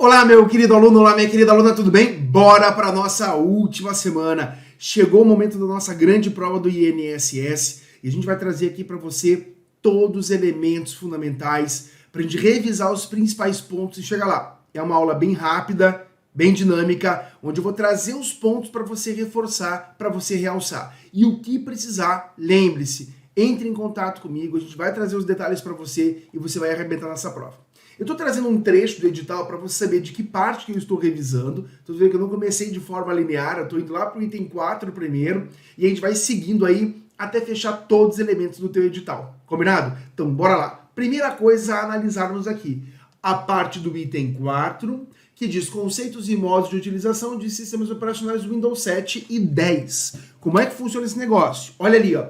Olá, meu querido aluno, olá, minha querida aluna, tudo bem? Bora para a nossa última semana. Chegou o momento da nossa grande prova do INSS e a gente vai trazer aqui para você todos os elementos fundamentais para a gente revisar os principais pontos e chegar lá. É uma aula bem rápida, bem dinâmica, onde eu vou trazer os pontos para você reforçar, para você realçar. E o que precisar, lembre-se, entre em contato comigo, a gente vai trazer os detalhes para você e você vai arrebentar nessa prova. Eu estou trazendo um trecho do edital para você saber de que parte que eu estou revisando. Estou vendo que eu não comecei de forma linear, eu estou indo lá para o item 4 primeiro, e a gente vai seguindo aí até fechar todos os elementos do teu edital. Combinado? Então bora lá. Primeira coisa a analisarmos aqui, a parte do item 4, que diz conceitos e modos de utilização de sistemas operacionais Windows 7 e 10. Como é que funciona esse negócio? Olha ali, ó.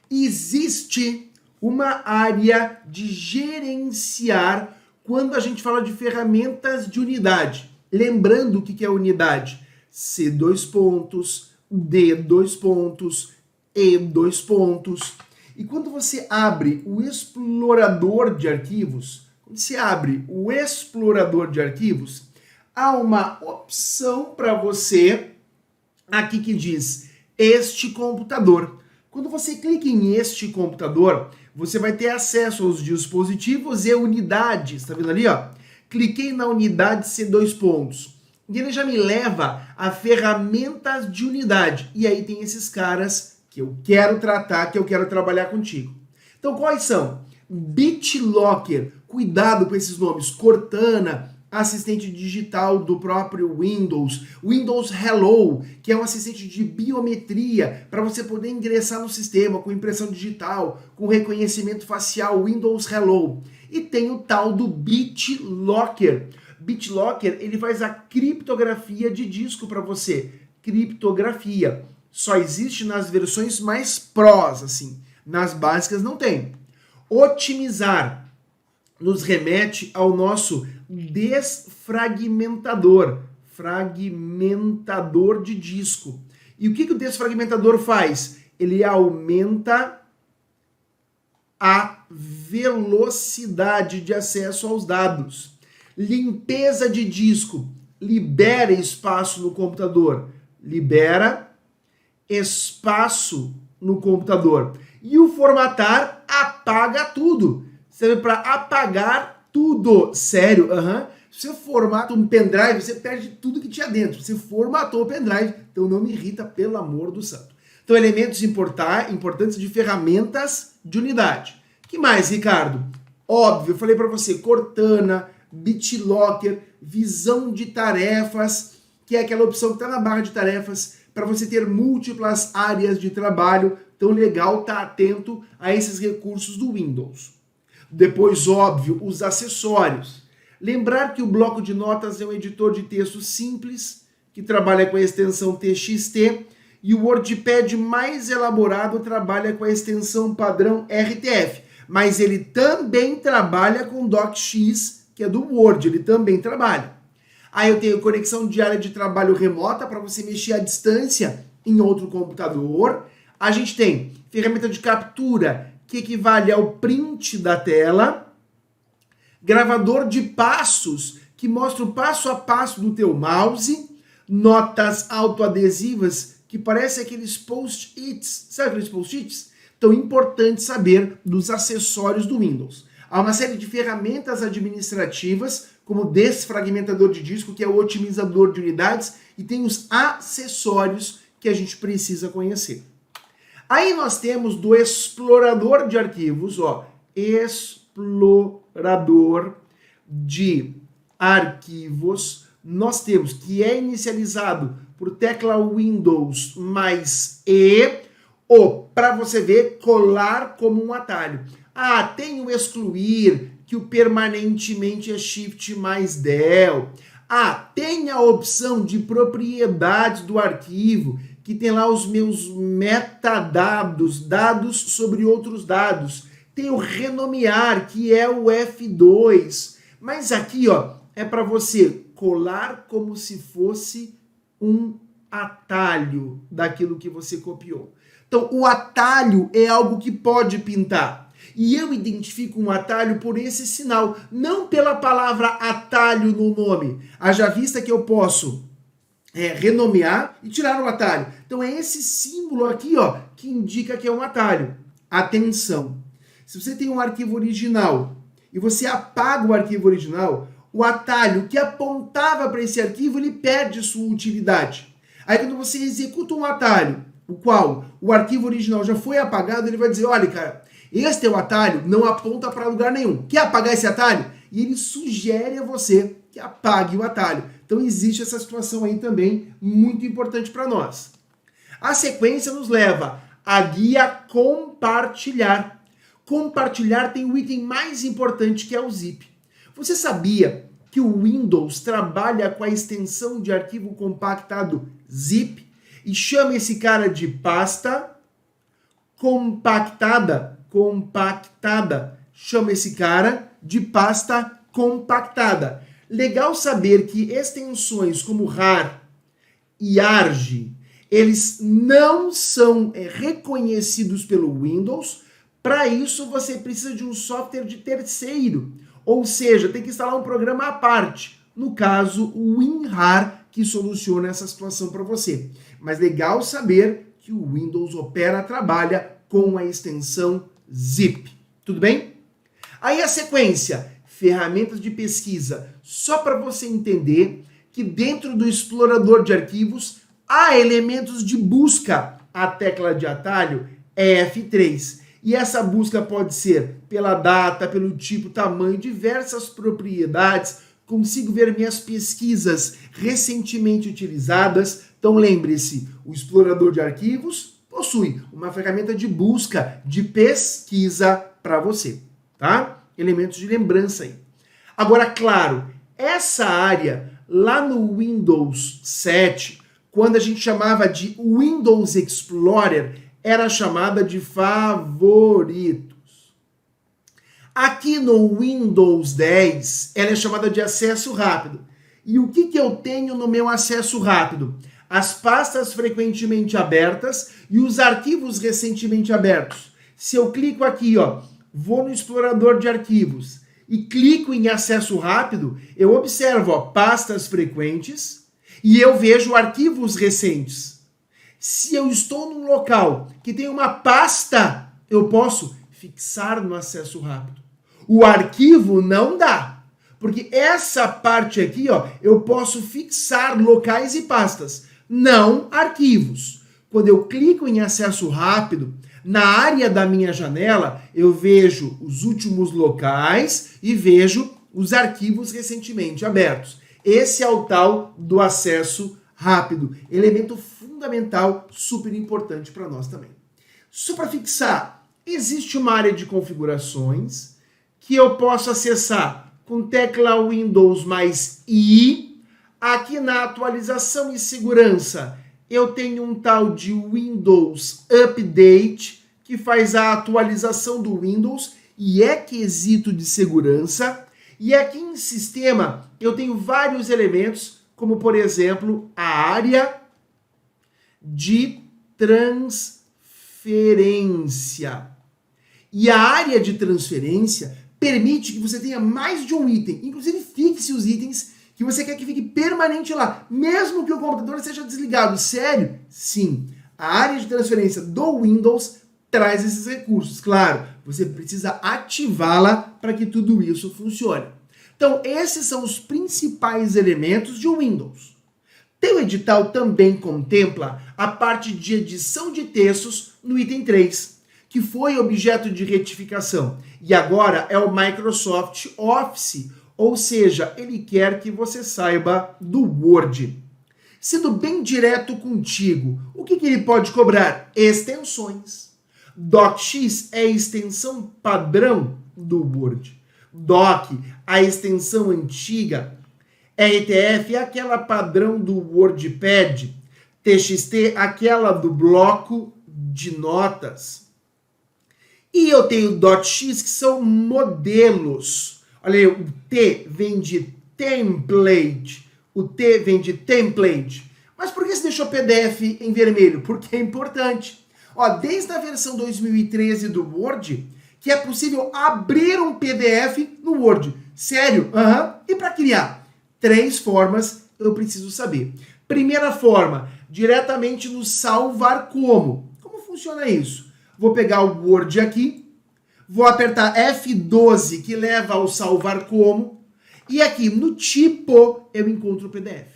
Existe uma área de gerenciar quando a gente fala de ferramentas de unidade. Lembrando o que é unidade? C dois pontos, D dois pontos, E dois pontos. E quando você abre o explorador de arquivos, há uma opção para você aqui que diz este computador. Quando você clica em este computador, você vai ter acesso aos dispositivos e unidades. Tá vendo ali, ó? Cliquei na unidade C dois pontos. E ele já me leva a ferramentas de unidade. E aí tem esses caras que eu quero tratar, que eu quero trabalhar contigo. Então, quais são? BitLocker. Cuidado com esses nomes. Cortana, assistente digital do próprio Windows, Windows Hello, que é um assistente de biometria para você poder ingressar no sistema com impressão digital, com reconhecimento facial, Windows Hello. E tem o tal do BitLocker. BitLocker, ele faz a criptografia de disco para você. Criptografia. Só existe nas versões mais prós, assim. Nas básicas não tem. Otimizar nos remete ao nosso desfragmentador, fragmentador de disco. E o que o desfragmentador faz? Ele aumenta a velocidade de acesso aos dados. Limpeza de disco, libera espaço no computador, libera espaço no computador. E o formatar apaga tudo. Serve para apagar tudo. Sério, Se você formata um pendrive, você perde tudo que tinha dentro. Você formatou o pendrive, então não me irrita, pelo amor do santo. Então, elementos importantes de ferramentas de unidade. Que mais, Ricardo? Óbvio, eu falei para você, Cortana, BitLocker, visão de tarefas, que é aquela opção que está na barra de tarefas, para você ter múltiplas áreas de trabalho. Então, legal estar atento a esses recursos do Windows. Depois, óbvio, os acessórios. Lembrar que o bloco de notas é um editor de texto simples, que trabalha com a extensão TXT, e o WordPad mais elaborado trabalha com a extensão padrão RTF. Mas ele também trabalha com DocX, que é do Word, ele também trabalha. Aí eu tenho conexão de área de trabalho remota para você mexer à distância em outro computador. A gente tem ferramenta de captura, que equivale ao print da tela, gravador de passos, que mostra o passo a passo do teu mouse, notas autoadesivas, que parecem aqueles post-its, sabe aqueles post-its? Então é importante saber dos acessórios do Windows. Há uma série de ferramentas administrativas, como o desfragmentador de disco, que é o otimizador de unidades, e tem os acessórios que a gente precisa conhecer. Aí nós temos do explorador de arquivos, ó, explorador de arquivos, nós temos que é inicializado por tecla Windows mais E, ou, para você ver, colar como um atalho. Ah, tem o excluir, que o permanentemente é Shift mais Del. Ah, tem a opção de propriedades do arquivo, que tem lá os meus metadados, dados sobre outros dados. Tem o renomear, que é o F2. Mas aqui, ó, é para você colar como se fosse um atalho daquilo que você copiou. Então, o atalho é algo que pode pintar. E eu identifico um atalho por esse sinal, não pela palavra atalho no nome. Haja vista que eu posso renomear e tirar o atalho. Então é esse símbolo aqui, ó, que indica que é um atalho. Atenção! Se você tem um arquivo original e você apaga o arquivo original, o atalho que apontava para esse arquivo, ele perde sua utilidade. Aí quando você executa um atalho, o qual o arquivo original já foi apagado, ele vai dizer, olha, cara, este teu atalho não aponta para lugar nenhum. Quer apagar esse atalho? E ele sugere a você que apague o atalho. Então existe essa situação aí também muito importante para nós. A sequência nos leva à guia compartilhar. Compartilhar tem o item mais importante, que é o zip. Você sabia que o Windows trabalha com a extensão de arquivo compactado zip e chama esse cara de pasta compactada? Chama esse cara de pasta compactada. Legal saber que extensões como RAR e ARG, eles não são reconhecidos pelo Windows. Para isso, você precisa de um software de terceiro, ou seja, tem que instalar um programa à parte. No caso, o WinRAR, que soluciona essa situação para você. Mas legal saber que o Windows trabalha com a extensão zip. Tudo bem? Aí a sequência, ferramentas de pesquisa. Só para você entender que dentro do explorador de arquivos há elementos de busca. A tecla de atalho é F3. E essa busca pode ser pela data, pelo tipo, tamanho, diversas propriedades. Consigo ver minhas pesquisas recentemente utilizadas. Então lembre-se, o explorador de arquivos possui uma ferramenta de busca, de pesquisa para você, tá? Elementos de lembrança aí. Agora, claro, essa área lá no Windows 7, quando a gente chamava de Windows Explorer, era chamada de favoritos. Aqui no Windows 10, ela é chamada de acesso rápido. E o que eu tenho no meu acesso rápido? As pastas frequentemente abertas e os arquivos recentemente abertos. Se eu clico aqui, ó, vou no explorador de arquivos e clico em acesso rápido, eu observo, ó, pastas frequentes e eu vejo arquivos recentes. Se eu estou num local que tem uma pasta, eu posso fixar no acesso rápido. O arquivo não dá, porque essa parte aqui, ó, eu posso fixar locais e pastas, não arquivos. Quando eu clico em acesso rápido, na área da minha janela, eu vejo os últimos locais e vejo os arquivos recentemente abertos. Esse é o tal do acesso rápido, elemento fundamental, super importante para nós também. Só para fixar, existe uma área de configurações que eu posso acessar com tecla Windows mais I. Aqui na atualização e segurança, eu tenho um tal de Windows Update, que faz a atualização do Windows e é quesito de segurança. E aqui em sistema, eu tenho vários elementos, como, por exemplo, a área de transferência. E a área de transferência permite que você tenha mais de um item. Inclusive, fixe os itens que você quer que fique permanente lá, mesmo que o computador seja desligado. Sério? Sim. A área de transferência do Windows traz esses recursos. Claro, você precisa ativá-la para que tudo isso funcione. Então, esses são os principais elementos de Windows. Teu edital também contempla a parte de edição de textos no item 3, que foi objeto de retificação. E agora é o Microsoft Office, ou seja, ele quer que você saiba do Word. Sendo bem direto contigo, o que ele pode cobrar? Extensões. DocX é a extensão padrão do Word. Doc, a extensão antiga. RTF é aquela padrão do WordPad. TXT, aquela do bloco de notas. E eu tenho .x, que são modelos. Olha aí, o T vem de template. O T vem de template. Mas por que você deixou PDF em vermelho? Porque é importante. Ó, desde a versão 2013 do Word, que é possível abrir um PDF no Word. Sério? Aham. E para criar? 3 formas eu preciso saber. Primeira forma, diretamente no salvar como. Como funciona isso? Vou pegar o Word aqui, vou apertar F12, que leva ao salvar como, e aqui no tipo eu encontro o PDF.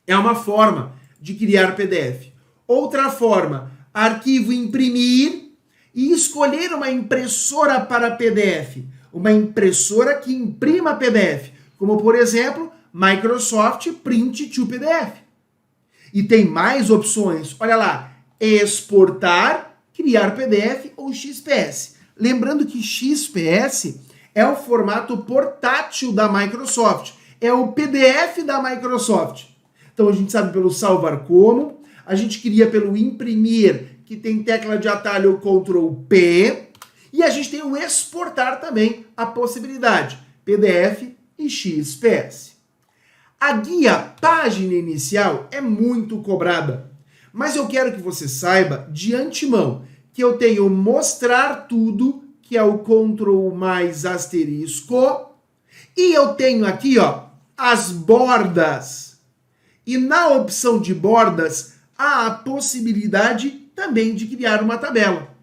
É uma forma de criar PDF. Outra forma, arquivo imprimir e escolher uma impressora para PDF. Uma impressora que imprima PDF, como por exemplo, Microsoft Print to PDF. E tem mais opções, olha lá, exportar, criar PDF ou XPS. Lembrando que XPS é o formato portátil da Microsoft, é o PDF da Microsoft. Então a gente sabe pelo salvar como, a gente cria pelo imprimir, que tem tecla de atalho Ctrl P, e a gente tem o exportar também, a possibilidade, PDF e XPS. A guia página inicial é muito cobrada, mas eu quero que você saiba de antemão que eu tenho mostrar tudo, que é o Ctrl mais asterisco, e eu tenho aqui, ó, as bordas. E na opção de bordas, há a possibilidade também de criar uma tabela.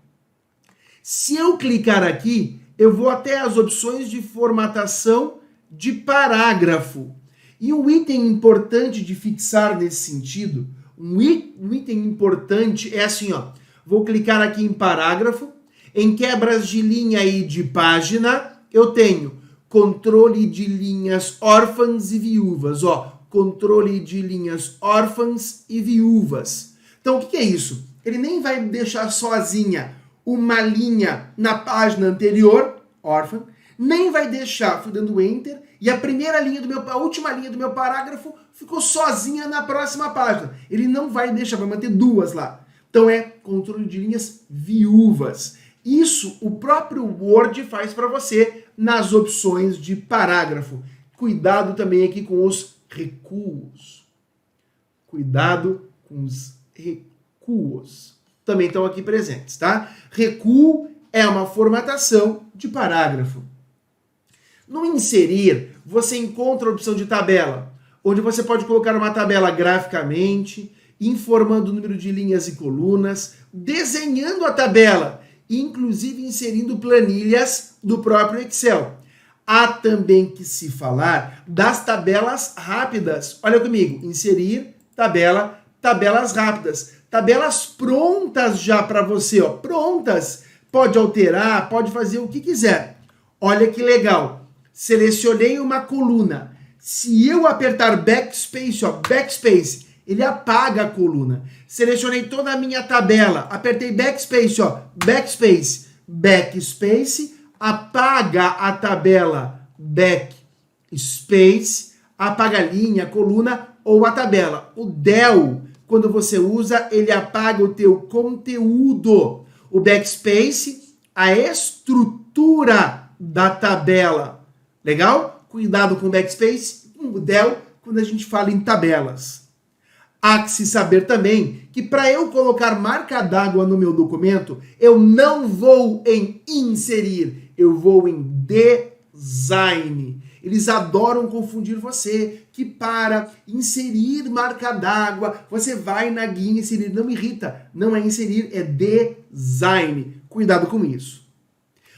Se eu clicar aqui, eu vou até as opções de formatação de parágrafo. E um item importante de fixar nesse sentido, um item importante é assim, ó. Vou clicar aqui em parágrafo, em quebras de linha e de página, eu tenho controle de linhas órfãs e viúvas, ó. Controle de linhas órfãs e viúvas. Então, o que é isso? Ele nem vai deixar sozinha uma linha na página anterior, órfã, nem vai deixar, fui dando Enter, e a última linha do meu parágrafo ficou sozinha na próxima página. Ele não vai deixar, vai manter 2 lá. Então é controle de linhas viúvas. Isso o próprio Word faz para você nas opções de parágrafo. Cuidado também aqui com os recuos. Cuidado com os recuos. Também estão aqui presentes, tá? Recuo é uma formatação de parágrafo. No inserir, você encontra a opção de tabela, onde você pode colocar uma tabela graficamente, informando o número de linhas e colunas, desenhando a tabela, inclusive inserindo planilhas do próprio Excel. Há também que se falar das tabelas rápidas. Olha comigo, inserir, tabela, tabelas rápidas. Tabelas prontas já para você, ó, prontas. Pode alterar, pode fazer o que quiser. Olha que legal. Selecionei uma coluna. Se eu apertar backspace, ó, backspace, ele apaga a coluna. Selecionei toda a minha tabela, apertei backspace, ó, backspace, backspace, apaga a tabela, backspace, apaga a linha, a coluna ou a tabela. O del, quando você usa, ele apaga o teu conteúdo. O backspace, a estrutura da tabela. Legal? Cuidado com o backspace, com o del, quando a gente fala em tabelas. Há que se saber também que para eu colocar marca d'água no meu documento, eu não vou em inserir, eu vou em design. Eles adoram confundir você, que para inserir marca d'água, você vai na guia inserir. Não me irrita, não é inserir, é design. Cuidado com isso.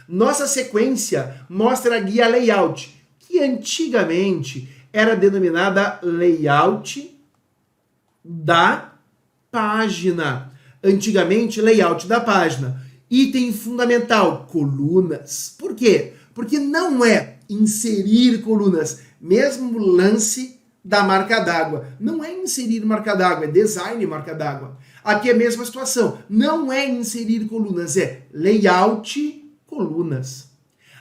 Nossa sequência mostra a guia layout, que antigamente era denominada layout da página. Antigamente, layout da página. Item fundamental, colunas. Por quê? Porque não é inserir colunas, mesmo lance da marca d'água. Não é inserir marca d'água, é design marca d'água. Aqui é a mesma situação. Não é inserir colunas, é layout colunas.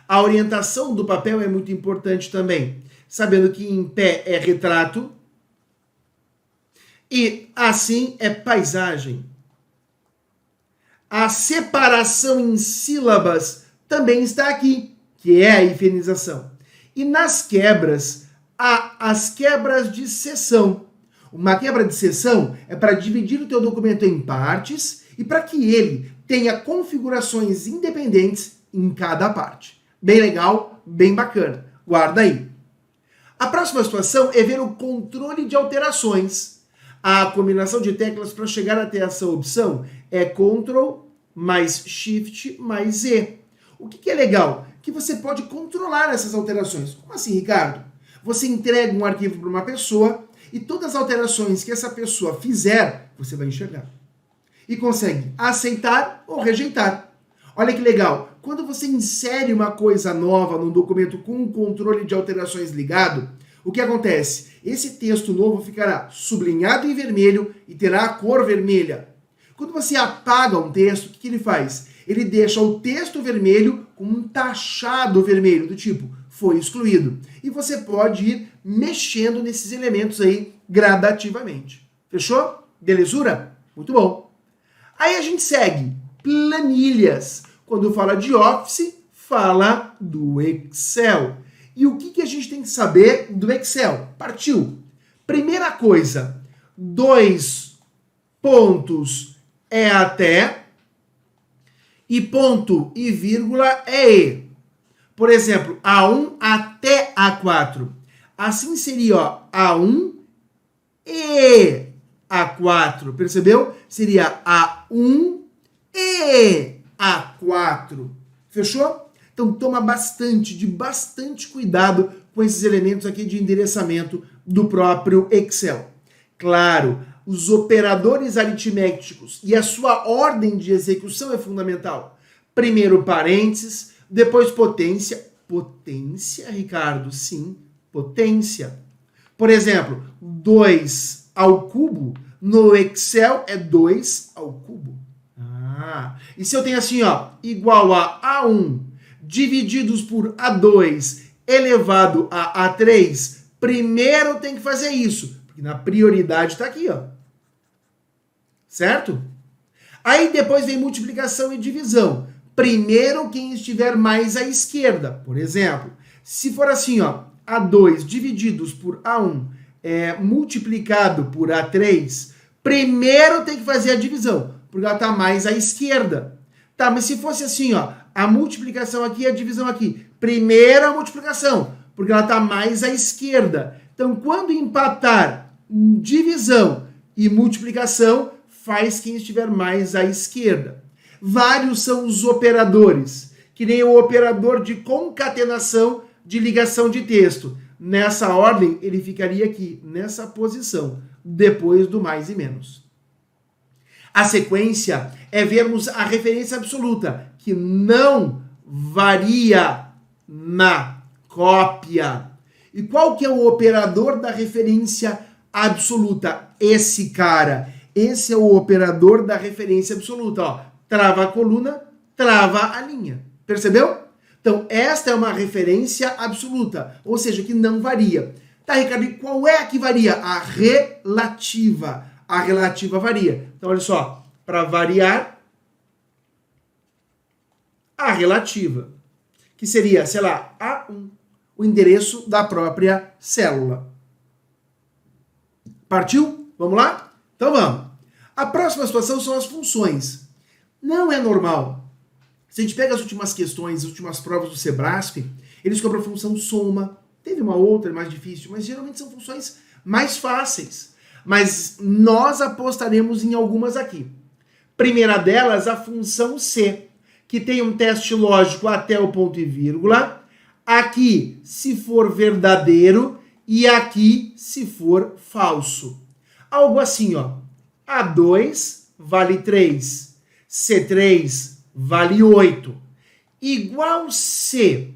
A orientação do papel é muito importante também, sabendo que em pé é retrato e assim é paisagem. A separação em sílabas também está aqui, que é a hifenização. E nas quebras, há as quebras de seção. Uma quebra de seção é para dividir o teu documento em partes e para que ele tenha configurações independentes em cada parte. Bem legal, bem bacana. Guarda aí. A próxima situação é ver o controle de alterações. A combinação de teclas para chegar até essa opção é Ctrl mais Shift mais Z. O que é legal? Que você pode controlar essas alterações. Como assim, Ricardo? Você entrega um arquivo para uma pessoa e todas as alterações que essa pessoa fizer, você vai enxergar. E consegue aceitar ou rejeitar. Olha que legal. Quando você insere uma coisa nova num documento com um controle de alterações ligado, o que acontece? Esse texto novo ficará sublinhado em vermelho e terá a cor vermelha. Quando você apaga um texto, o que ele faz? Ele deixa o texto vermelho com um tachado vermelho, do tipo, foi excluído. E você pode ir mexendo nesses elementos aí gradativamente. Fechou? Belezura? Muito bom. Aí a gente segue. Planilhas. Quando fala de Office, fala do Excel. E o que a gente tem que saber do Excel? Partiu. Primeira coisa, 2 pontos é até e ponto e vírgula é e. Por exemplo, A1 até A4. Assim seria, ó, A1 e A4. Percebeu? Seria A1 e A4. Fechou? Então toma bastante cuidado com esses elementos aqui de endereçamento do próprio Excel. Claro, os operadores aritméticos e a sua ordem de execução é fundamental. Primeiro parênteses, depois potência. Potência, Ricardo? Sim, potência. Por exemplo, 2 ao cubo, no Excel é 2 ao cubo. E se eu tenho assim, ó, igual a A1 divididos por A2 elevado a A3, primeiro tem que fazer isso, porque na prioridade está aqui, ó. Certo? Aí depois vem multiplicação e divisão. Primeiro quem estiver mais à esquerda. Por exemplo, se for assim, ó, A2 divididos por A1 multiplicado por A3, primeiro tem que fazer a divisão, porque ela está mais à esquerda. Tá, mas se fosse assim, ó, a multiplicação aqui e a divisão aqui. Primeiro a multiplicação, porque ela está mais à esquerda. Então, quando empatar divisão e multiplicação, faz quem estiver mais à esquerda. Vários são os operadores, que nem o operador de concatenação de ligação de texto. Nessa ordem, ele ficaria aqui, nessa posição, depois do mais e menos. A sequência é vermos a referência absoluta, que não varia na cópia. E qual que é o operador da referência absoluta? Esse cara. Esse é o operador da referência absoluta. Ó, trava a coluna, trava a linha. Percebeu? Então, esta é uma referência absoluta, ou seja, que não varia. Tá, Ricardo, e qual é a que varia? A relativa. A relativa varia. Então, olha só, para variar, a relativa, que seria, sei lá, A1, o endereço da própria célula. Partiu? Vamos lá? Então vamos. A próxima situação são as funções. Não é normal. Se a gente pega as últimas questões, as últimas provas do Sebrasp, eles cobram a função soma. Teve uma outra mais difícil, mas geralmente são funções mais fáceis. Mas nós apostaremos em algumas aqui. Primeira delas, a função C, que tem um teste lógico até o ponto e vírgula. Aqui, se for verdadeiro, e aqui, se for falso. Algo assim, ó. A2 vale 3, C3 vale 8. Igual se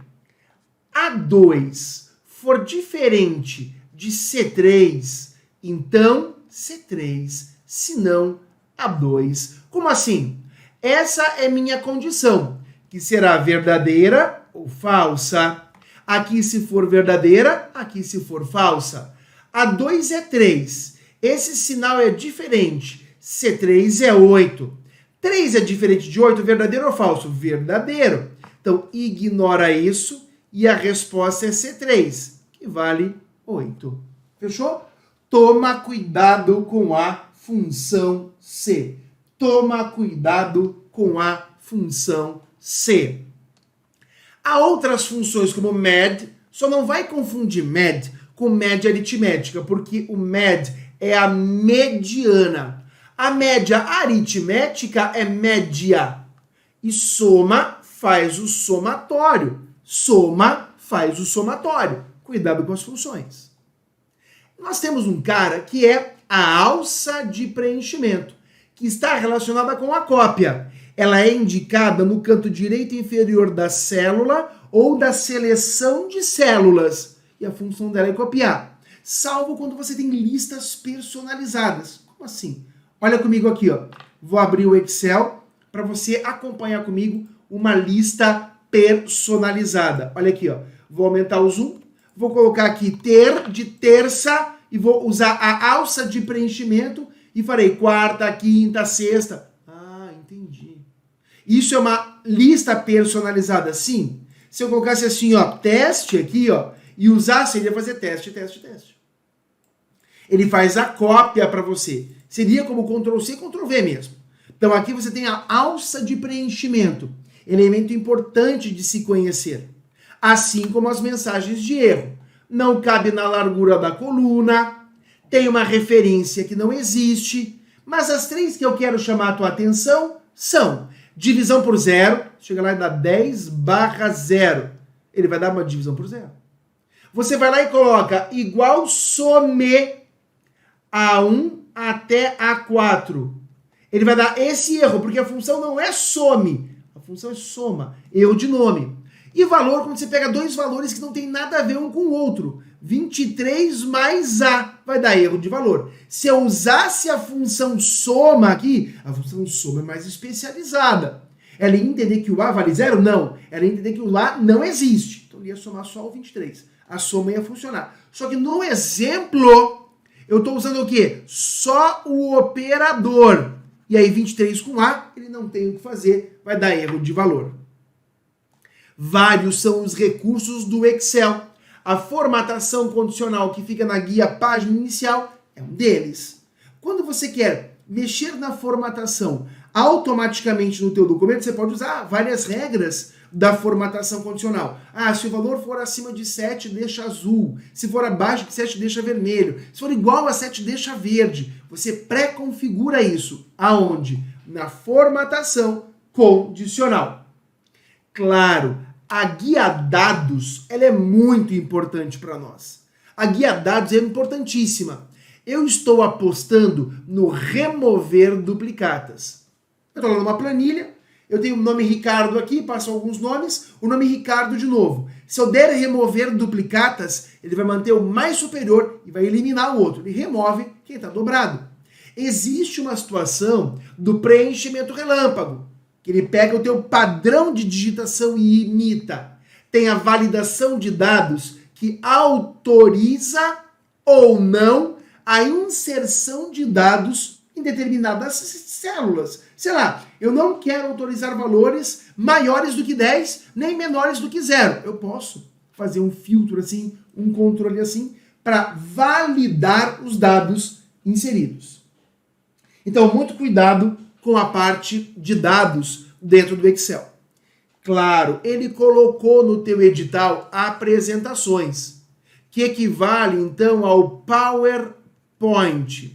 A2 for diferente de C3, então C3, se não A2. Como assim? Essa é minha condição, que será verdadeira ou falsa. Aqui se for verdadeira, aqui se for falsa. A2 é 3. Esse sinal é diferente. C3 é 8. 3 é diferente de 8, verdadeiro ou falso? Verdadeiro. Então, ignora isso e a resposta é C3, que vale 8. Fechou? Toma cuidado com a função C. Toma cuidado com a função C. Há outras funções como med, só não vai confundir med com média aritmética, porque o med é a mediana. A média aritmética é média. E soma faz o somatório. Soma faz o somatório. Cuidado com as funções. Nós temos um cara que é a alça de preenchimento, que está relacionada com a cópia. Ela é indicada no canto direito inferior da célula ou da seleção de células. E a função dela é copiar. Salvo quando você tem listas personalizadas. Como assim? Olha comigo aqui, ó. Vou abrir o Excel para você acompanhar comigo uma lista personalizada. Olha aqui, ó. Vou aumentar o zoom. Vou colocar aqui ter de terça e vou usar a alça de preenchimento e farei quarta, quinta, sexta. Ah, entendi. Isso é uma lista personalizada, sim. Se eu colocasse assim, ó, teste aqui, ó, e usasse, ele ia fazer teste, teste, teste. Ele faz a cópia para você. Seria como Ctrl+C, Ctrl+V mesmo. Então aqui você tem a alça de preenchimento, elemento importante de se conhecer. Assim como as mensagens de erro. Não cabe na largura da coluna, tem uma referência que não existe, mas as três que eu quero chamar a tua atenção são divisão por zero, chega lá e dá 10/0. Ele vai dar uma divisão por zero. Você vai lá e coloca igual some A1 até A4. Ele vai dar esse erro, porque a função não é some, a função é soma, erro de nome. E valor, quando você pega dois valores que não tem nada a ver um com o outro. 23 mais A vai dar erro de valor. Se eu usasse a função soma aqui, a função soma é mais especializada. Ela ia entender que o A vale zero? Não. Ela ia entender que o A não existe. Então, ele ia somar só o 23. A soma ia funcionar. Só que no exemplo, eu estou usando o quê? Só o operador. E aí, 23 com A, ele não tem o que fazer, vai dar erro de valor. Vários são os recursos do Excel. A formatação condicional que fica na guia página inicial é um deles. Quando você quer mexer na formatação automaticamente no teu documento, você pode usar várias regras da formatação condicional. Ah, se o valor for acima de 7, deixa azul. Se for abaixo de 7, deixa vermelho. Se for igual a 7, deixa verde. Você pré-configura isso. Aonde? Na formatação condicional. Claro, a guia dados, ela é muito importante para nós. A guia dados é importantíssima. Eu estou apostando no remover duplicatas. Eu estou lá numa planilha, eu tenho o nome Ricardo aqui, passo alguns nomes, o nome Ricardo de novo. Se eu der remover duplicatas, ele vai manter o mais superior e vai eliminar o outro. Ele remove quem está dobrado. Existe uma situação do preenchimento relâmpago, que ele pega o teu padrão de digitação e imita. Tem a validação de dados que autoriza ou não a inserção de dados em determinadas células. Sei lá, eu não quero autorizar valores maiores do que 10, nem menores do que 0. Eu posso fazer um filtro assim, um controle assim, para validar os dados inseridos. Então, muito cuidado com a parte de dados dentro do Excel. Claro, ele colocou no teu edital apresentações, que equivale então ao PowerPoint.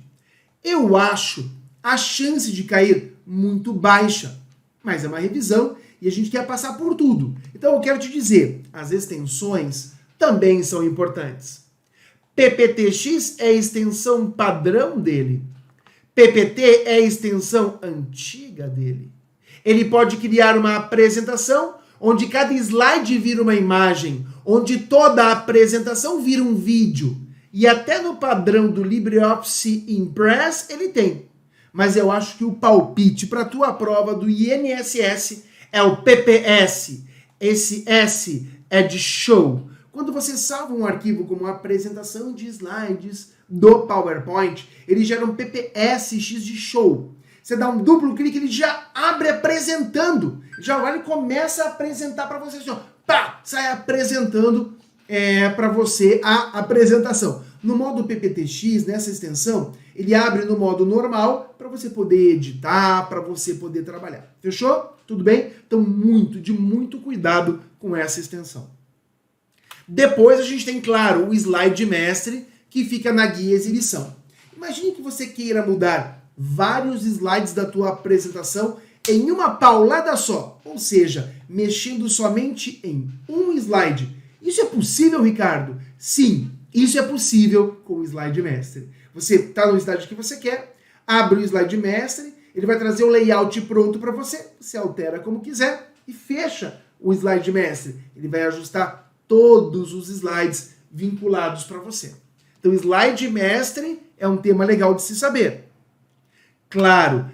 Eu acho a chance de cair muito baixa, mas é uma revisão e a gente quer passar por tudo. Então eu quero te dizer, as extensões também são importantes. PPTX é a extensão padrão dele. PPT é a extensão antiga dele. Ele pode criar uma apresentação onde cada slide vira uma imagem, onde toda a apresentação vira um vídeo. E até no padrão do LibreOffice Impress ele tem. Mas eu acho que o palpite para a tua prova do INSS é o PPS. Esse S é de show. Quando você salva um arquivo como uma apresentação de slides do PowerPoint, ele gera um PPSX de show. Você dá um duplo clique, ele já abre apresentando. Já vai e começa a apresentar para você. Assim, ó, pá, sai apresentando para você a apresentação. No modo PPTX, nessa extensão, ele abre no modo normal para você poder editar, para você poder trabalhar. Fechou? Tudo bem? Então, muito cuidado com essa extensão. Depois a gente tem, claro, o slide mestre, que fica na guia exibição. Imagine que você queira mudar vários slides da tua apresentação em uma paulada só, ou seja, mexendo somente em um slide. Isso é possível, Ricardo? Sim, isso é possível com o slide mestre. Você está no slide que você quer, abre o slide mestre, ele vai trazer o layout pronto para você, você altera como quiser e fecha o slide mestre. Ele vai ajustar todos os slides vinculados para você. Então, slide mestre é um tema legal de se saber. Claro,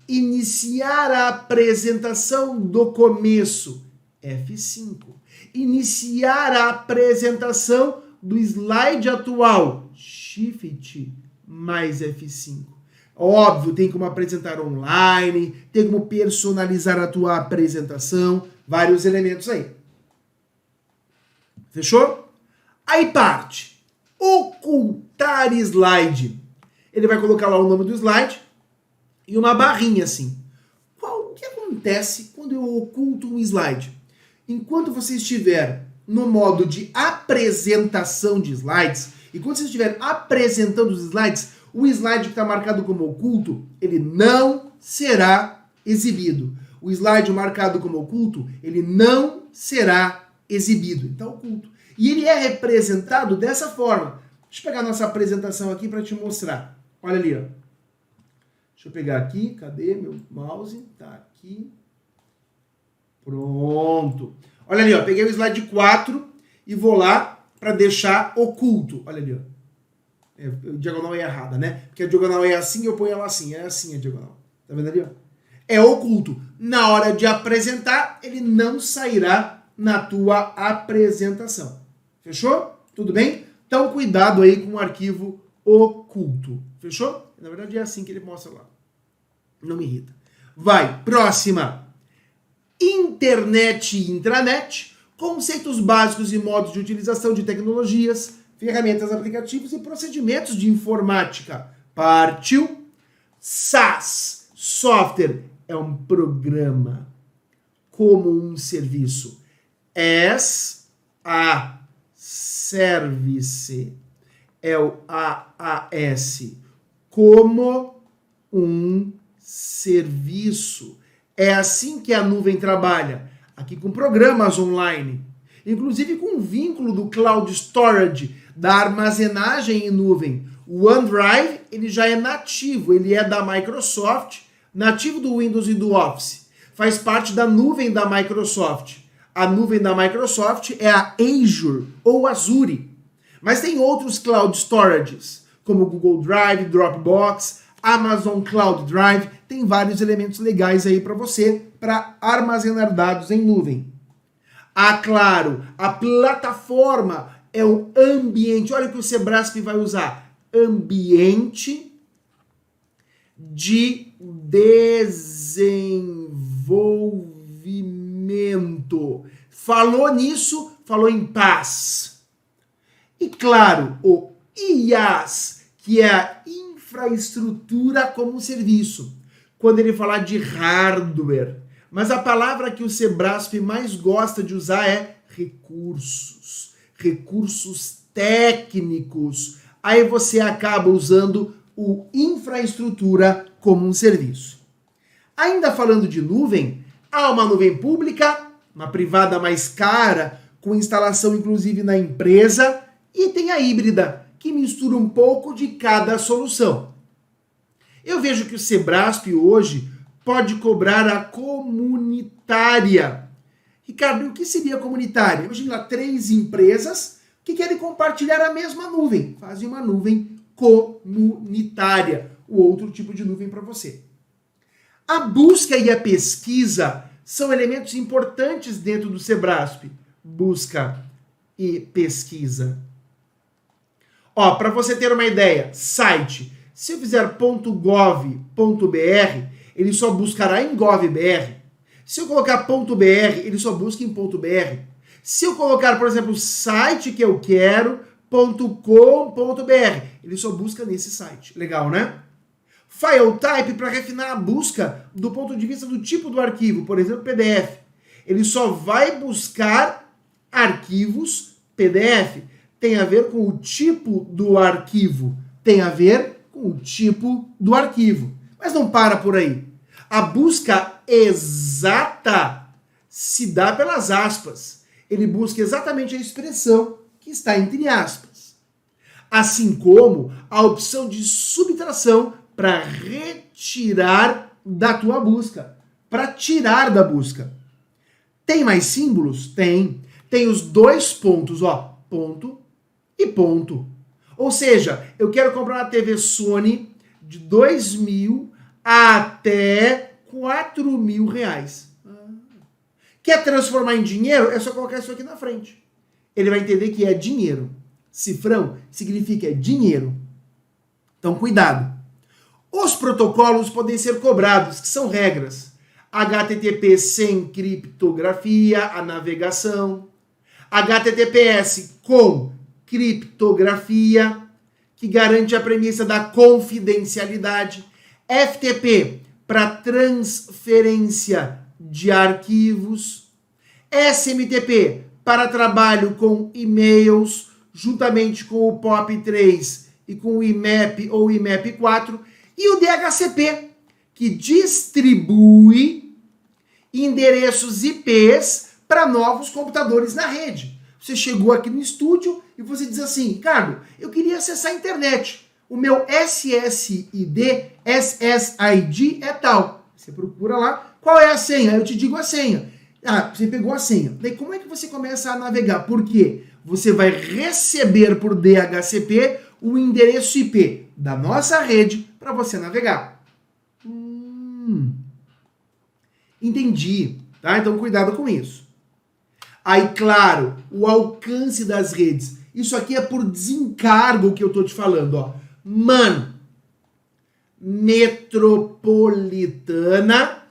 iniciar a apresentação do começo, F5. Iniciar a apresentação do slide atual, Shift mais F5. Óbvio, tem como apresentar online, tem como personalizar a tua apresentação, vários elementos aí. Fechou? Aí parte. Ocultar slide. Ele vai colocar lá o nome do slide e uma barrinha assim. O que acontece quando eu oculto um slide? Enquanto você estiver no modo de apresentação de slides, e quando você estiver apresentando os slides, o slide que está marcado como oculto, ele não será exibido. O slide marcado como oculto, ele não será exibido. Então, oculto. E ele é representado dessa forma. Deixa eu pegar a nossa apresentação aqui para te mostrar. Olha ali, ó. Deixa eu pegar aqui. Cadê meu mouse? Tá aqui. Pronto. Olha ali, ó. Peguei o slide 4 e vou lá para deixar oculto. Olha ali, ó. A diagonal é errada, né? Porque a diagonal é assim, eu ponho ela assim. É assim a diagonal. Tá vendo ali, ó? É oculto. Na hora de apresentar, ele não sairá na tua apresentação. Fechou? Tudo bem? Então, cuidado aí com o arquivo oculto. Fechou? Na verdade, é assim que ele mostra lá. Não me irrita. Vai, próxima. Internet e intranet. Conceitos básicos e modos de utilização de tecnologias, ferramentas, aplicativos e procedimentos de informática. Partiu. SaaS. Software é um programa como um serviço. As a service é o AAS, como um serviço. É assim que a nuvem trabalha, aqui com programas online, inclusive com o vínculo do cloud storage, da armazenagem em nuvem. O OneDrive, ele já é nativo, ele é da Microsoft, nativo do Windows e do Office. Faz parte da nuvem da Microsoft. A nuvem da Microsoft é a Azure ou Azure. Mas tem outros cloud storages, como Google Drive, Dropbox, Amazon Cloud Drive. Tem vários elementos legais aí para você, para armazenar dados em nuvem. Ah, claro, a plataforma é o ambiente. Olha o que o Sebrasp vai usar. Ambiente de desenvolvimento. Falou nisso, falou em paz. E claro, o IaaS, que é a infraestrutura como serviço. Quando ele falar de hardware. Mas a palavra que o Sebrasp mais gosta de usar é recursos. Recursos técnicos. Aí você acaba usando o infraestrutura como um serviço. Ainda falando de nuvem, há uma nuvem pública, uma privada mais cara, com instalação inclusive na empresa, e tem a híbrida, que mistura um pouco de cada solução. Eu vejo que o Sebrasp hoje pode cobrar a comunitária. Ricardo, o que seria comunitária? Imagina lá 3 empresas que querem compartilhar a mesma nuvem. Fazem uma nuvem comunitária, o outro tipo de nuvem para você. A busca e a pesquisa são elementos importantes dentro do Sebrasp. Busca e pesquisa. Ó, para você ter uma ideia, site, se eu fizer .gov.br, ele só buscará em gov.br. Se eu colocar .br, ele só busca em .br. Se eu colocar, por exemplo, o site que eu quero, .com.br, ele só busca nesse site. Legal, né? File type para refinar a busca do ponto de vista do tipo do arquivo, por exemplo, PDF. Ele só vai buscar arquivos PDF. Tem a ver com o tipo do arquivo. Tem a ver com o tipo do arquivo. Mas não para por aí. A busca exata se dá pelas aspas. Ele busca exatamente a expressão que está entre aspas. Assim como a opção de subtração para retirar da tua busca, para tirar da busca. Tem mais símbolos? Tem. Tem os dois pontos, ó, ponto e ponto. Ou seja, eu quero comprar uma TV Sony de 2.000 até 4.000 reais. Quer transformar em dinheiro? É só colocar isso aqui na frente. Ele vai entender que é dinheiro. Cifrão significa dinheiro. Então, cuidado. Os protocolos podem ser cobrados, que são regras. HTTP sem criptografia, a navegação. HTTPS com criptografia, que garante a premissa da confidencialidade. FTP para transferência de arquivos. SMTP para trabalho com e-mails, juntamente com o POP3 e com o IMAP ou IMAP4. E o DHCP, que distribui endereços IPs para novos computadores na rede. Você chegou aqui no estúdio e você diz assim, Ricardo, eu queria acessar a internet. O meu SSID é tal. Você procura lá, qual é a senha? Eu te digo a senha. Ah, você pegou a senha. Daí como é que você começa a navegar? Por quê? Você vai receber por DHCP o endereço IP da nossa rede para você navegar. Entendi, tá? Então cuidado com isso. Aí, claro, o alcance das redes. Isso aqui é por desencargo que eu tô te falando, ó. MAN, metropolitana,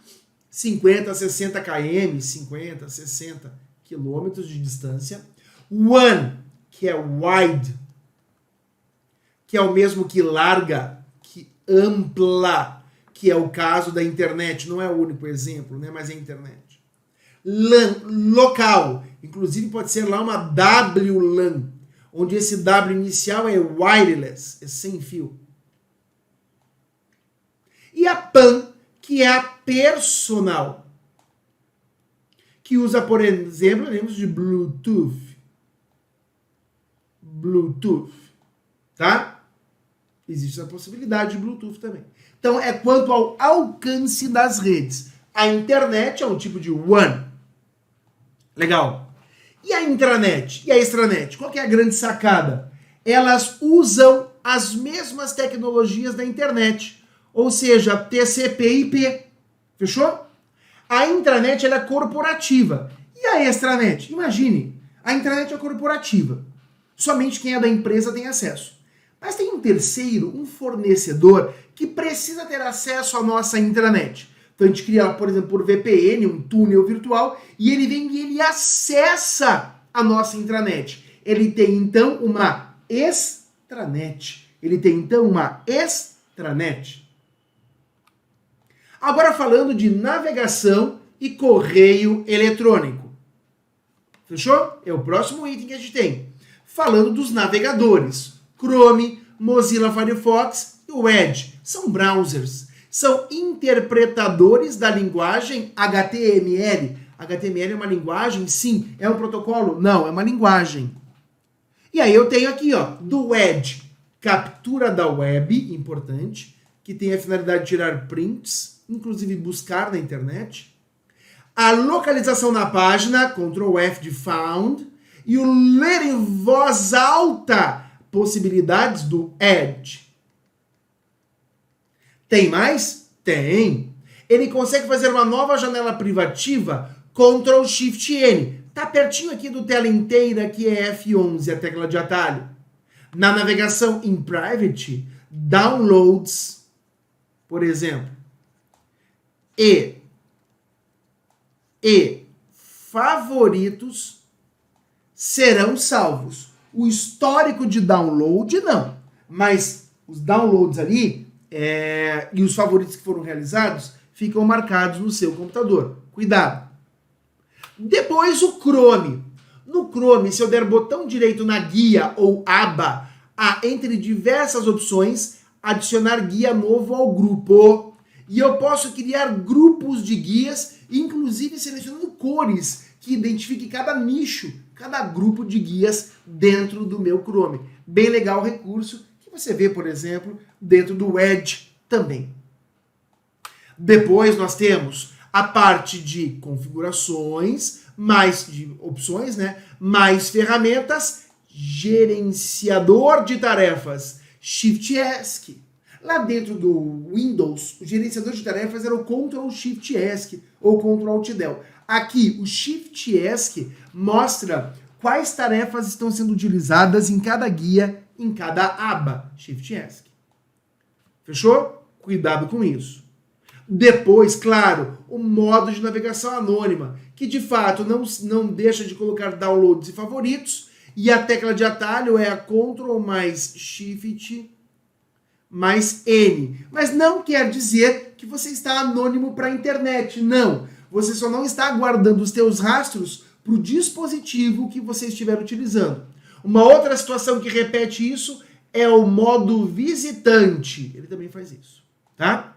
50, 60 km, 50, 60 quilômetros de distância. WAN, que é wide, que é o mesmo que larga, que ampla, que é o caso da internet. Não é o único exemplo, né? Mas é a internet. LAN, local. Inclusive pode ser lá uma WLAN, onde esse W inicial é wireless, é sem fio. E a PAN, que é a personal, que usa, por exemplo, lembramos de Bluetooth. Bluetooth, tá? Existe a possibilidade de Bluetooth também. Então, é quanto ao alcance das redes. A internet é um tipo de WAN. Legal. E a intranet? E a extranet? Qual que é a grande sacada? Elas usam as mesmas tecnologias da internet. Ou seja, TCP e IP. Fechou? A intranet ela é corporativa. E a extranet? Imagine, a intranet é corporativa. Somente quem é da empresa tem acesso. Mas tem um terceiro, um fornecedor, que precisa ter acesso à nossa intranet. Então a gente cria, por exemplo, por VPN, um túnel virtual, e ele vem e ele acessa a nossa intranet. Ele tem então uma extranet. Agora falando de navegação e correio eletrônico. Fechou? É o próximo item que a gente tem. Falando dos navegadores. Chrome, Mozilla Firefox e o Edge. São browsers. São interpretadores da linguagem HTML. HTML é uma linguagem? Sim. É um protocolo? Não, é uma linguagem. E aí eu tenho aqui, ó, do Edge, captura da web, importante, que tem a finalidade de tirar prints, inclusive buscar na internet. A localização na página, Ctrl F de found, e o ler em voz alta, possibilidades do Edge. Tem mais? Tem. Ele consegue fazer uma nova janela privativa, Ctrl Shift N. Tá pertinho aqui do tela inteira, que é F11, a tecla de atalho. Na navegação em private, downloads, por exemplo, e favoritos serão salvos. O histórico de download, não. Mas os downloads ali e os favoritos que foram realizados ficam marcados no seu computador. Cuidado. Depois o Chrome. No Chrome, se eu der botão direito na guia ou aba, há entre diversas opções adicionar guia novo ao grupo. E eu posso criar grupos de guias, inclusive selecionando cores que identifiquem cada nicho, cada grupo de guias dentro do meu Chrome. Bem legal o recurso que você vê, por exemplo, dentro do Edge também. Depois nós temos a parte de configurações, mais de opções, né? Mais ferramentas, gerenciador de tarefas, Shift ESC. Lá dentro do Windows, o gerenciador de tarefas era o Ctrl Shift ESC ou Ctrl Alt Del. Aqui, o Shift ESC mostra quais tarefas estão sendo utilizadas em cada guia, em cada aba. Shift ESC. Fechou? Cuidado com isso. Depois, claro, o modo de navegação anônima, que de fato não deixa de colocar downloads e favoritos, e a tecla de atalho é a Ctrl mais Shift mais N. Mas não quer dizer que você está anônimo para a internet, não. Você só não está guardando os teus rastros para o dispositivo que você estiver utilizando. Uma outra situação que repete isso é o modo visitante. Ele também faz isso, tá?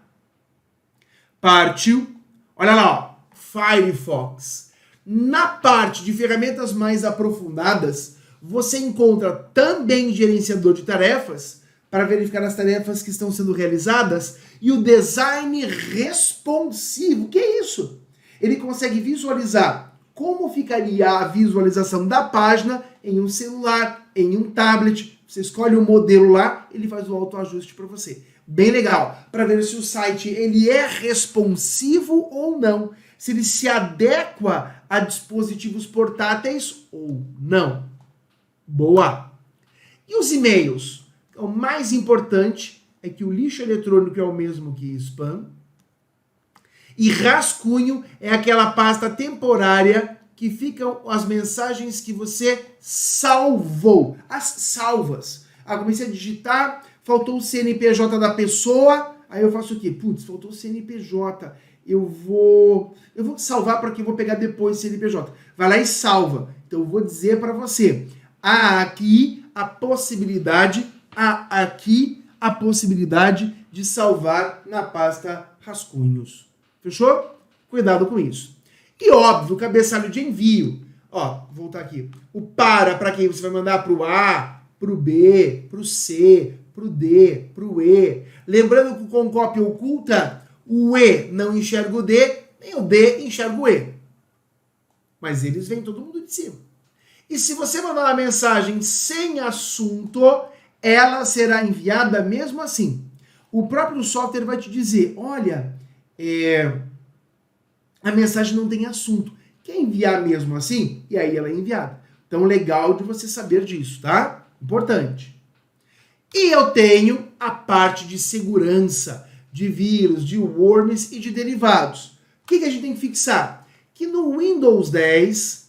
Partiu. Olha lá, ó, Firefox. Na parte de ferramentas mais aprofundadas, você encontra também gerenciador de tarefas para verificar as tarefas que estão sendo realizadas e o design responsivo. Que é isso? Ele consegue visualizar como ficaria a visualização da página em um celular, em um tablet. Você escolhe o modelo lá, ele faz o autoajuste para você. Bem legal, para ver se o site ele é responsivo ou não, se ele se adequa a dispositivos portáteis ou não. Boa! E os e-mails? O mais importante é que o lixo eletrônico é o mesmo que spam. E rascunho é aquela pasta temporária que ficam as mensagens que você salvou. As salvas. Comecei a digitar, faltou o CNPJ da pessoa, aí eu faço o quê? Putz, faltou o CNPJ. Eu vou salvar para que eu vou pegar depois o CNPJ. Vai lá e salva. Então eu vou dizer para você, há aqui a possibilidade de salvar na pasta rascunhos. Fechou? Cuidado com isso. E óbvio, o cabeçalho de envio. Ó, vou voltar aqui. O para quem você vai mandar para o A, para o B, para o C, para o D, para o E. Lembrando que com cópia oculta, o E não enxerga o D, nem o D enxerga o E. Mas eles vêm todo mundo de cima. E se você mandar uma mensagem sem assunto, ela será enviada mesmo assim. O próprio software vai te dizer, olha, a mensagem não tem assunto. Quer enviar mesmo assim? E aí ela é enviada. Então, legal de você saber disso, tá? Importante. E eu tenho a parte de segurança, de vírus, de worms e de derivados. O que a gente tem que fixar? Que no Windows 10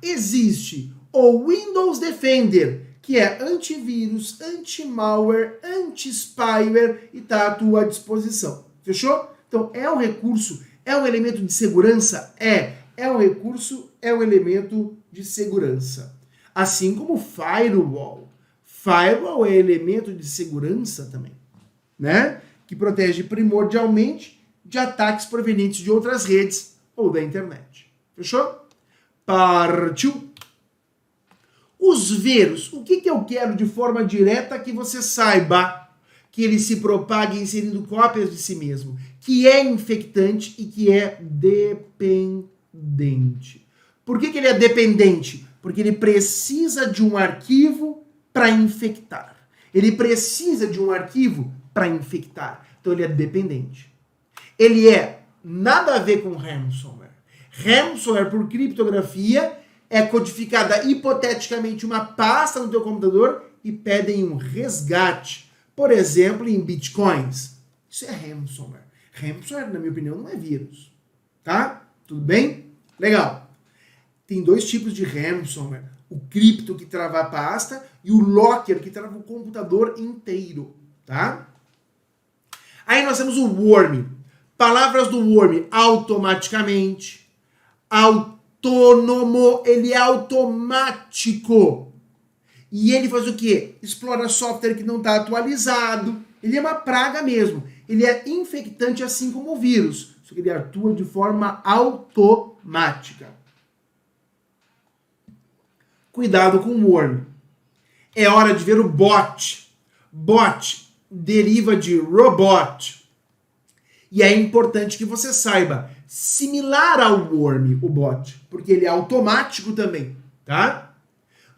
existe o Windows Defender, que é antivírus, anti-malware, anti-spyware e está à tua disposição. Fechou? Então, é um recurso, é um elemento de segurança? É um recurso, é um elemento de segurança. Assim como Firewall. Firewall é elemento de segurança também, né? Que protege primordialmente de ataques provenientes de outras redes ou da internet. Fechou? Partiu! Os vírus, o que eu quero de forma direta que você saiba que ele se propague inserindo cópias de si mesmo, que é infectante e que é dependente. Por que ele é dependente? Porque ele precisa de um arquivo para infectar. Ele precisa de um arquivo para infectar. Então ele é dependente. Ele é nada a ver com ransomware. Ransomware, por criptografia, é codificada hipoteticamente uma pasta no teu computador e pedem um resgate, por exemplo, em bitcoins. Isso é ransomware. Ransomware, na minha opinião, não é vírus. Tá? Tudo bem? Legal. Tem dois tipos de ransomware. O cripto, que trava a pasta, e o locker, que trava o computador inteiro. Tá? tá? Aí nós temos o worm. Palavras do worm: automaticamente, autônomo, ele é automático. E ele faz o quê? Explora software que não está atualizado. Ele é uma praga mesmo. Ele é infectante assim como o vírus, só que ele atua de forma automática. Cuidado com o worm. É hora de ver o bot. Bot deriva de robot. E é importante que você saiba, similar ao worm, o bot, porque ele é automático também, tá?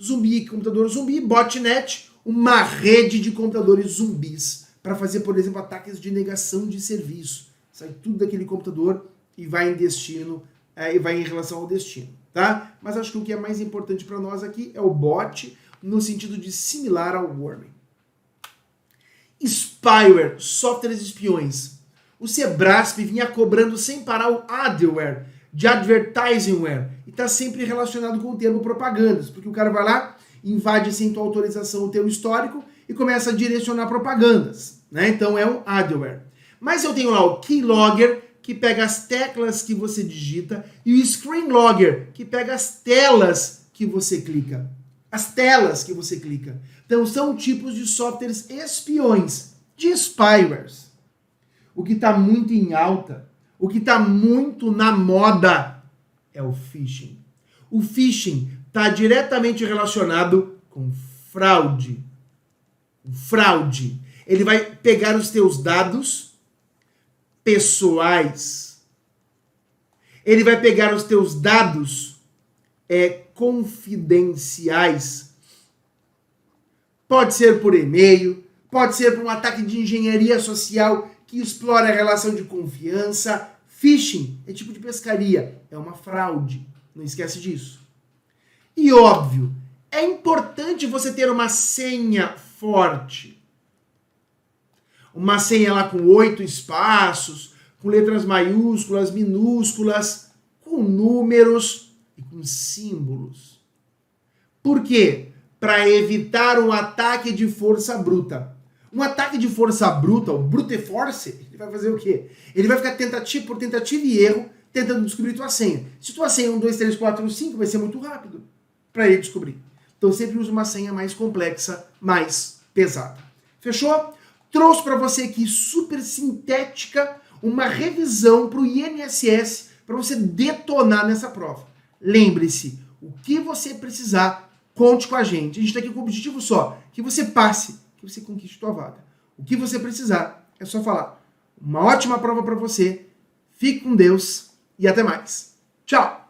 Zumbi, computador zumbi, botnet, uma rede de computadores zumbis para fazer, por exemplo, ataques de negação de serviço. Sai tudo daquele computador e vai em destino, e vai em relação ao destino, tá? Mas acho que o que é mais importante para nós aqui é o bot, no sentido de similar ao worm. Spyware, softwares espiões. O Sebrasp vinha cobrando sem parar o adware, de advertisingware, e está sempre relacionado com o termo propagandas, porque o cara vai lá, invade sem tua autorização o teu histórico e começa a direcionar propagandas, né? Então é um adware. Mas eu tenho lá o keylogger, que pega as teclas que você digita, e o screenlogger, que pega as telas que você clica. As telas que você clica. Então são tipos de softwares espiões, de spywares. O que está muito em alta, o que está muito na moda é o phishing. O phishing está diretamente relacionado com fraude. Fraude. Ele vai pegar os teus dados pessoais. Ele vai pegar os teus dados confidenciais. Pode ser por e-mail, pode ser por um ataque de engenharia social que explora a relação de confiança. Phishing é tipo de pescaria, é uma fraude. Não esquece disso. E óbvio, é importante você ter uma senha forte. Uma senha lá com 8 espaços, com letras maiúsculas, minúsculas, com números e com símbolos. Por quê? Para evitar um ataque de força bruta. Um ataque de força bruta, o brute force, ele vai fazer o quê? Ele vai ficar tentativa por tentativa e erro, tentando descobrir tua senha. Se tua senha é 1, 2, 3, 4, 5, vai ser muito rápido para ele descobrir. Então sempre use uma senha mais complexa, mais pesada. Fechou? Trouxe para você aqui, super sintética, uma revisão para o INSS, para você detonar nessa prova. Lembre-se, o que você precisar, conte com a gente. A gente está aqui com o objetivo só, que você passe, que você conquiste tua vaga. O que você precisar, é só falar. Uma ótima prova para você, fique com Deus e até mais. Tchau!